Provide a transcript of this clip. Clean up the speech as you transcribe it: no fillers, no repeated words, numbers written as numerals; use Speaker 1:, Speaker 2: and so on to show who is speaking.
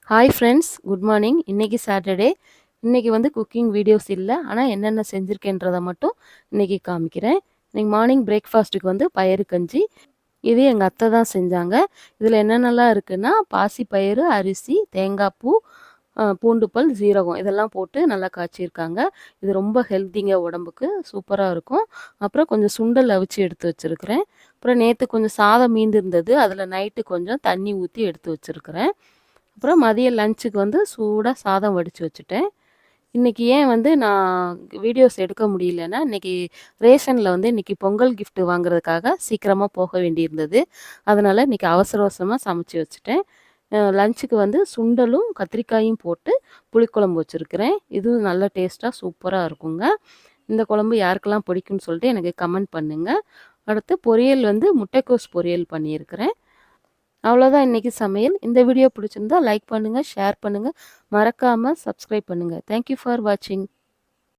Speaker 1: Hi friends, good morning. இன்னைக்கு Saturday. இன்னைக்கு வந்து குக்கிங் வீடியோஸ் இல்ல. ஆனா என்னென்ன செஞ்சிருக்கேன்றத மட்டும் இன்னைக்கு காமிக்கிறேன். இன்னைக்கு மார்னிங் பிரேக்ஃபாஸ்ட்டுக்கு வந்து பயறு கஞ்சி. இது எங்க அத்தை தான் செஞ்சாங்க. இதில என்னென்னலாம் இருக்குன்னா, பாசிப்பயிறு, அரிசி, தேங்காய் பூ, பூண்டு பல், சீரகம் இதெல்லாம் போட்டு நல்லா காய்ச்சியிருக்காங்க. இது ரொம்ப ஹெல்த்திங்க உடம்புக்கு. சூப்பரா இருக்கும். அப்புறம் கொஞ்சம் சுண்டல் அவிச்சு எடுத்து வச்சிருக்கிறேன். அப்புறம் நேத்து கொஞ்சம் சாதம் மீந்திருந்தது. அதில நைட்டு கொஞ்சம் தண்ணி ஊத்தி எடுத்து வச்சிருக்கிறேன். அப்புறம் மதியம் லஞ்சுக்கு வந்து சூடா சாதம் வடிச்சு வச்சுட்டேன். இன்னைக்கு ஏன் வந்து நான் வீடியோஸ் எடுக்க முடியலன்னா, இன்னைக்கு ரேஷன்ல வந்து இன்னைக்கு பொங்கல் கிஃப்ட் வாங்குறதுக்காக சீக்கிரமா போக வேண்டியிருந்தது. அதனால இன்னைக்கு அவசர அவசரமா சமைச்சு வச்சுட்டேன். லஞ்சுக்கு வந்து சுண்டலும், கத்திரிக்காயும் போட்டு புளிக்குழம்பு வச்சிருக்கிறேன். இதுவும் நல்ல டேஸ்ட்டா சூப்பரா இருக்குங்க. இந்த குழம்பு யாருக்கெல்லாம் பிடிக்கும்னு சொல்லிட்டு எனக்கு கமெண்ட் பண்ணுங்க. அடுத்து பொரியல் வந்து முட்டைக்கோஸ் பொரியல் பண்ணியிருக்கிறேன். அவ்வளோதான் இன்னைக்கு சமையல். இந்த வீடியோ பிடிச்சிருந்தா லைக் பண்ணுங்க, ஷேர் பண்ணுங்க. மறக்காம சப்ஸ்கிரைப் பண்ணுங்க. தேங்க் யூ ஃபார் வாட்சிங்.